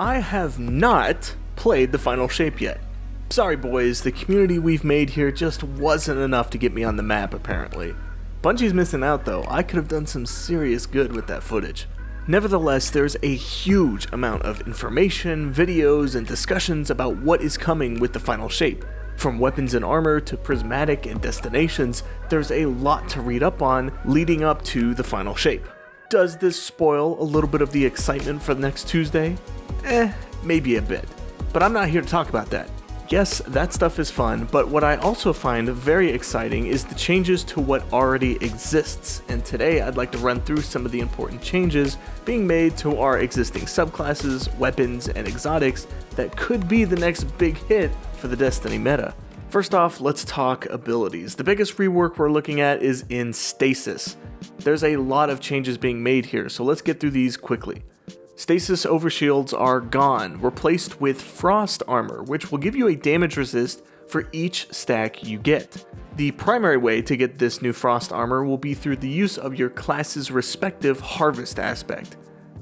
I have not played the final shape yet. Sorry boys, the community we've made here just wasn't enough to get me on the map apparently. Bungie's missing out though. I could have done some serious good with that footage. Nevertheless, there's a huge amount of information, videos, and discussions about what is coming with the final shape. From weapons and armor to prismatic and destinations, there's a lot to read up on leading up to the final shape. Does this spoil a little bit of the excitement for the next Tuesday? Maybe a bit. But I'm not here to talk about that. Yes, that stuff is fun, but what I also find very exciting is the changes to what already exists, and today I'd like to run through some of the important changes being made to our existing subclasses, weapons, and exotics that could be the next big hit for the Destiny meta. First off, let's talk abilities. The biggest rework we're looking at is in Stasis. There's a lot of changes being made here, so let's get through these quickly. Stasis overshields are gone, replaced with Frost Armor, which will give you a damage resist for each stack you get. The primary way to get this new Frost Armor will be through the use of your class's respective harvest aspect.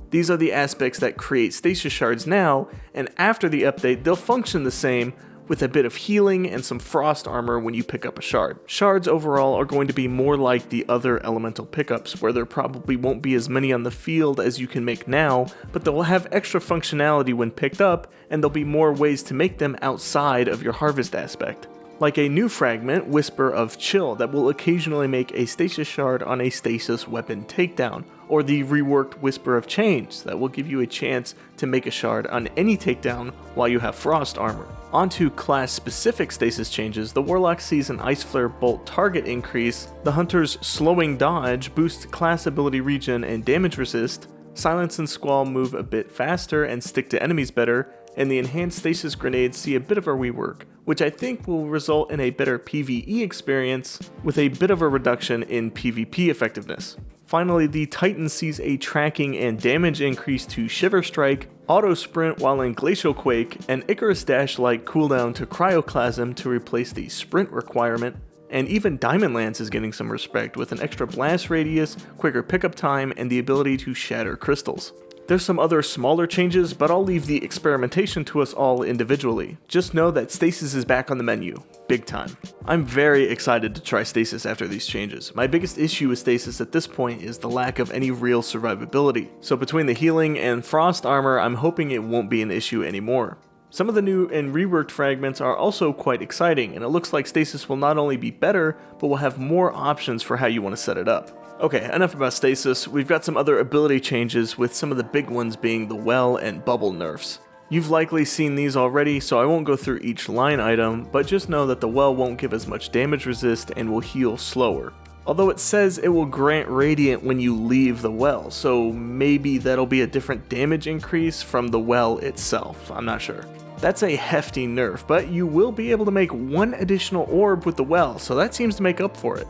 These are the aspects that create stasis shards now, and after the update they'll function the same, with a bit of healing and some frost armor when you pick up a shard. Shards overall are going to be more like the other elemental pickups, where there probably won't be as many on the field as you can make now, but they'll have extra functionality when picked up, and there'll be more ways to make them outside of your harvest aspect. Like a new fragment, Whisper of Chill, that will occasionally make a stasis shard on a stasis weapon takedown, or the reworked Whisper of Change that will give you a chance to make a shard on any takedown while you have frost armor. Onto class-specific stasis changes, the Warlock sees an Ice Flare Bolt target increase, the Hunter's Slowing Dodge boosts class ability regen and damage resist, Silence and Squall move a bit faster and stick to enemies better, and the Enhanced Stasis Grenades see a bit of a rework, which I think will result in a better PvE experience with a bit of a reduction in PvP effectiveness. Finally, the Titan sees a tracking and damage increase to Shiver Strike, Auto Sprint while in Glacial Quake, and Icarus Dash-like cooldown to Cryoclasm to replace the sprint requirement, and even Diamond Lance is getting some respect with an extra blast radius, quicker pickup time, and the ability to shatter crystals. There's some other smaller changes, but I'll leave the experimentation to us all individually. Just know that Stasis is back on the menu, big time. I'm very excited to try Stasis after these changes. My biggest issue with Stasis at this point is the lack of any real survivability, so between the healing and frost armor, I'm hoping it won't be an issue anymore. Some of the new and reworked fragments are also quite exciting, and it looks like Stasis will not only be better, but will have more options for how you want to set it up. Okay, enough about Stasis. We've got some other ability changes, with some of the big ones being the Well and Bubble nerfs. You've likely seen these already, so I won't go through each line item, but just know that the Well won't give as much damage resist and will heal slower. Although it says it will grant Radiant when you leave the Well, so maybe that'll be a different damage increase from the Well itself, I'm not sure. That's a hefty nerf, but you will be able to make one additional orb with the Well, so that seems to make up for it.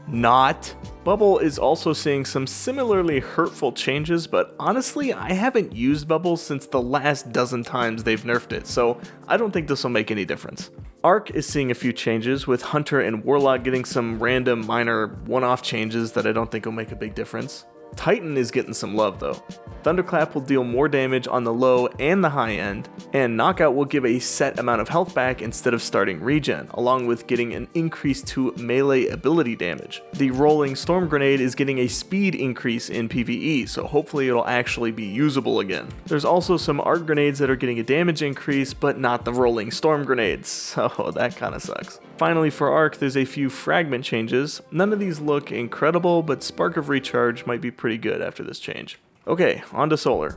Not. Bubble is also seeing some similarly hurtful changes, but honestly, I haven't used Bubble since the last dozen times they've nerfed it, so I don't think this will make any difference. Arc is seeing a few changes, with Hunter and Warlock getting some random minor one-off changes that I don't think will make a big difference. Titan is getting some love though. Thunderclap will deal more damage on the low and the high end, and Knockout will give a set amount of health back instead of starting regen, along with getting an increase to melee ability damage. The Rolling Storm Grenade is getting a speed increase in PvE, so hopefully it'll actually be usable again. There's also some Arc Grenades that are getting a damage increase, but not the Rolling Storm Grenades, so that kinda sucks. Finally, for Arc, there's a few fragment changes. None of these look incredible, but Spark of Recharge might be pretty good after this change. Okay, on to Solar.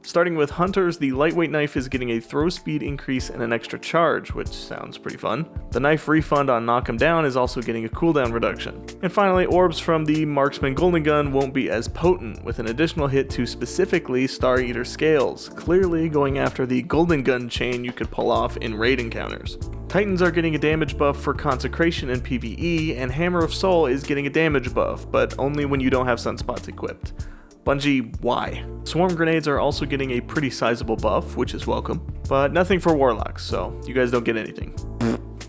Starting with Hunters, the lightweight knife is getting a throw speed increase and an extra charge, which sounds pretty fun. The knife refund on Knock 'em Down is also getting a cooldown reduction. And finally, orbs from the Marksman Golden Gun won't be as potent, with an additional hit to specifically Star Eater scales, clearly going after the Golden Gun chain you could pull off in raid encounters. Titans are getting a damage buff for Consecration and PvE, and Hammer of Soul is getting a damage buff, but only when you don't have Sunspots equipped. Bungie, why? Swarm Grenades are also getting a pretty sizable buff, which is welcome, but nothing for Warlocks, so you guys don't get anything.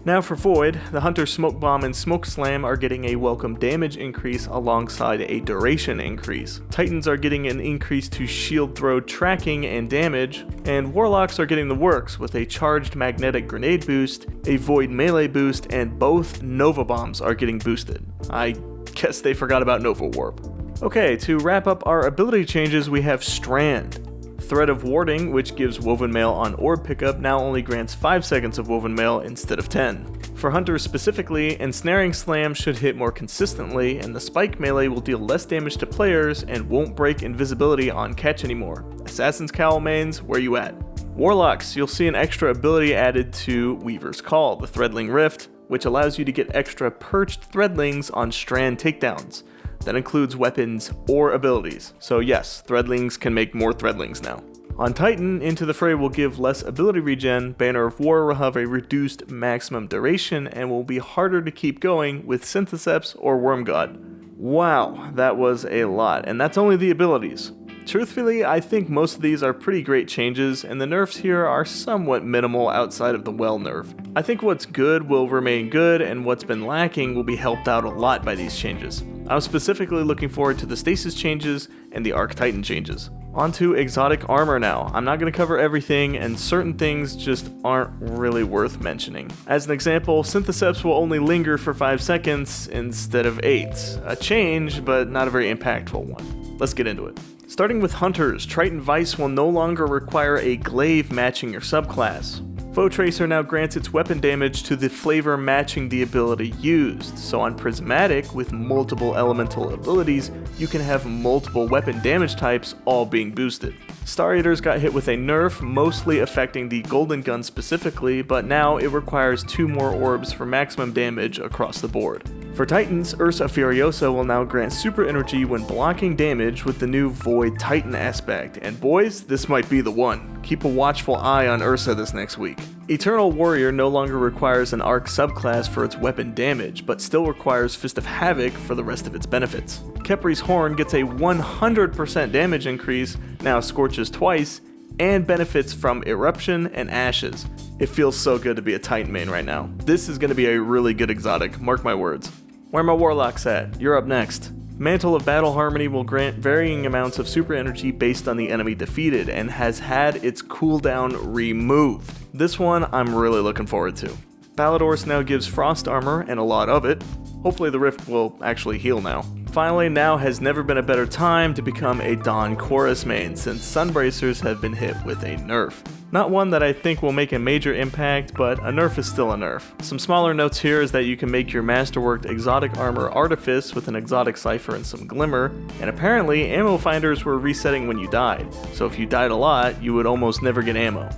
Now for Void, the Hunter Smoke Bomb and Smoke Slam are getting a welcome damage increase alongside a duration increase. Titans are getting an increase to shield throw tracking and damage, and Warlocks are getting the works with a charged magnetic grenade boost, a Void melee boost, and both Nova Bombs are getting boosted. I guess they forgot about Nova Warp. Okay, to wrap up our ability changes, we have Strand. Thread of Warding, which gives Woven Mail on orb pickup, now only grants 5 seconds of Woven Mail instead of 10. For Hunters specifically, Ensnaring Slam should hit more consistently, and the Spike melee will deal less damage to players and won't break invisibility on catch anymore. Assassin's Cowl mains, where you at? Warlocks, you'll see an extra ability added to Weaver's Call, the Threadling Rift, which allows you to get extra perched Threadlings on Strand takedowns. That includes weapons or abilities. So yes, Threadlings can make more Threadlings now. On Titan, Into the Fray will give less ability regen, Banner of War will have a reduced maximum duration, and will be harder to keep going with Syntheseps or Wormgod. Wow, that was a lot, and that's only the abilities. Truthfully, I think most of these are pretty great changes, and the nerfs here are somewhat minimal outside of the well nerf. I think what's good will remain good, and what's been lacking will be helped out a lot by these changes. I'm specifically looking forward to the stasis changes and the Arc Titan changes. On to exotic armor now. I'm not going to cover everything, and certain things just aren't really worth mentioning. As an example, Syntheseps will only linger for 5 seconds instead of 8. A change, but not a very impactful one. Let's get into it. Starting with Hunters, Triton Vice will no longer require a glaive matching your subclass. Foe Tracer now grants its weapon damage to the flavor matching the ability used, so on Prismatic, with multiple elemental abilities, you can have multiple weapon damage types all being boosted. Star Eaters got hit with a nerf, mostly affecting the Golden Gun specifically, but now it requires 2 more orbs for maximum damage across the board. For Titans, Ursa Furiosa will now grant super energy when blocking damage with the new Void Titan aspect, and boys, this might be the one. Keep a watchful eye on Ursa this next week. Eternal Warrior no longer requires an Arc subclass for its weapon damage, but still requires Fist of Havoc for the rest of its benefits. Khepri's Horn gets a 100% damage increase, now scorches twice, and benefits from Eruption and Ashes. It feels so good to be a Titan main right now. This is going to be a really good exotic, mark my words. Where my Warlocks at? You're up next. Mantle of Battle Harmony will grant varying amounts of super energy based on the enemy defeated, and has had its cooldown removed. This one I'm really looking forward to. Baladorus now gives frost armor, and a lot of it. Hopefully the rift will actually heal now. Finally, now has never been a better time to become a Dawn Chorus main, since Sunbracers have been hit with a nerf. Not one that I think will make a major impact, but a nerf is still a nerf. Some smaller notes here is that you can make your masterworked exotic armor Artifice with an exotic cipher and some glimmer, and apparently ammo finders were resetting when you died, so if you died a lot, you would almost never get ammo.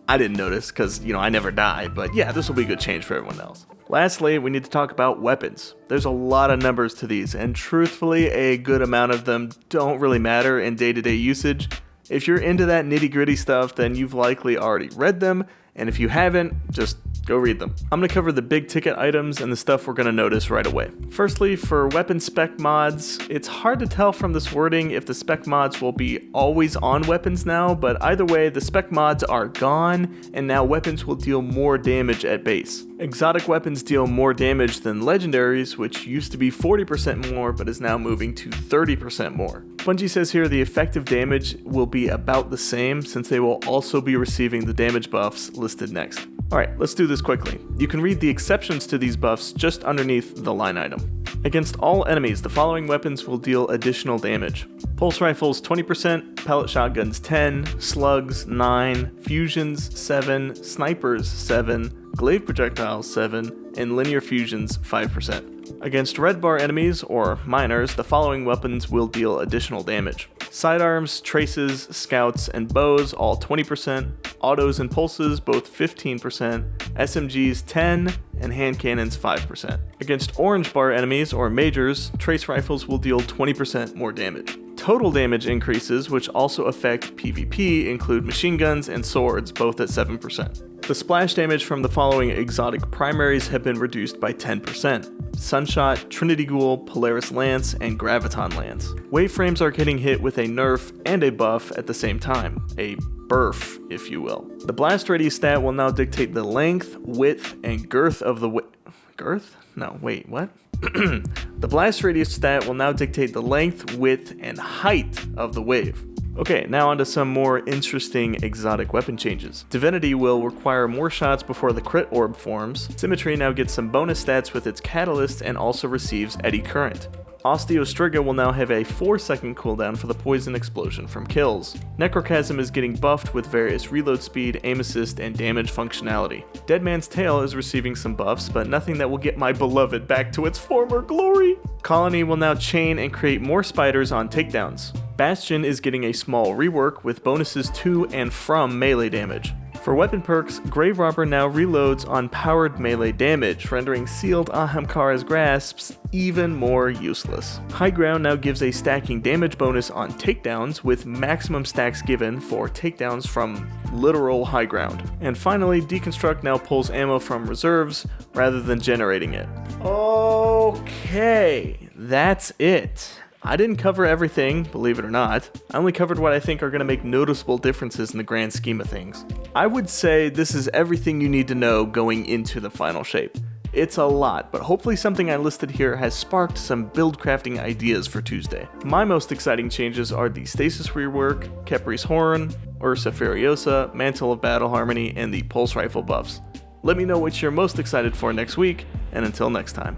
I didn't notice because, I never die, but yeah, this will be a good change for everyone else. Lastly, we need to talk about weapons. There's a lot of numbers to these, and truthfully, a good amount of them don't really matter in day-to-day usage. If you're into that nitty-gritty stuff, then you've likely already read them, and if you haven't, just go read them. I'm going to cover the big ticket items and the stuff we're going to notice right away. Firstly, for weapon spec mods, it's hard to tell from this wording if the spec mods will be always on weapons now, but either way, the spec mods are gone, and now weapons will deal more damage at base. Exotic weapons deal more damage than legendaries, which used to be 40% more, but is now moving to 30% more. Bungie says here the effective damage will be about the same, since they will also be receiving the damage buffs listed next. Alright, let's do this quickly. You can read the exceptions to these buffs just underneath the line item. Against all enemies, the following weapons will deal additional damage. Pulse rifles 20%, pellet shotguns 10, slugs 9, fusions 7, snipers 7, glaive projectiles 7, and linear fusions 5%. Against red bar enemies, or miners, the following weapons will deal additional damage. Sidearms, traces, scouts, and bows all 20%, autos and pulses both 15%, SMGs 10, and hand cannons 5%. Against orange bar enemies, or majors, trace rifles will deal 20% more damage. Total damage increases, which also affect PvP, include machine guns and swords, both at 7%. The splash damage from the following exotic primaries have been reduced by 10%. Sunshot, Trinity Ghoul, Polaris Lance, and Graviton Lance. Waveframes are getting hit with a nerf and a buff at the same time. A burf, if you will. The blast radius stat will now dictate the length, width, and girth of the girth? No, wait, what? The blast radius stat will now dictate the length, width, and height of the wave. Okay, now onto some more interesting exotic weapon changes. Divinity will require more shots before the crit orb forms. Symmetry now gets some bonus stats with its catalyst and also receives eddy current. Osteostriga will now have a 4-second cooldown for the poison explosion from kills. Necrochasm is getting buffed with various reload speed, aim assist, and damage functionality. Deadman's Tail is receiving some buffs, but nothing that will get my beloved back to its former glory. Colony will now chain and create more spiders on takedowns. Bastion is getting a small rework with bonuses to and from melee damage. For weapon perks, Grave Robber now reloads on powered melee damage, rendering sealed Ahamkara's grasps even more useless. High Ground now gives a stacking damage bonus on takedowns, with maximum stacks given for takedowns from literal high ground. And finally, Deconstruct now pulls ammo from reserves rather than generating it. Okay, that's it. I didn't cover everything, believe it or not. I only covered what I think are going to make noticeable differences in the grand scheme of things. I would say this is everything you need to know going into the final shape. It's a lot, but hopefully something I listed here has sparked some build crafting ideas for Tuesday. My most exciting changes are the Stasis rework, Kepri's Horn, Ursa Furiosa, Mantle of Battle Harmony, and the Pulse Rifle buffs. Let me know what you're most excited for next week, and until next time.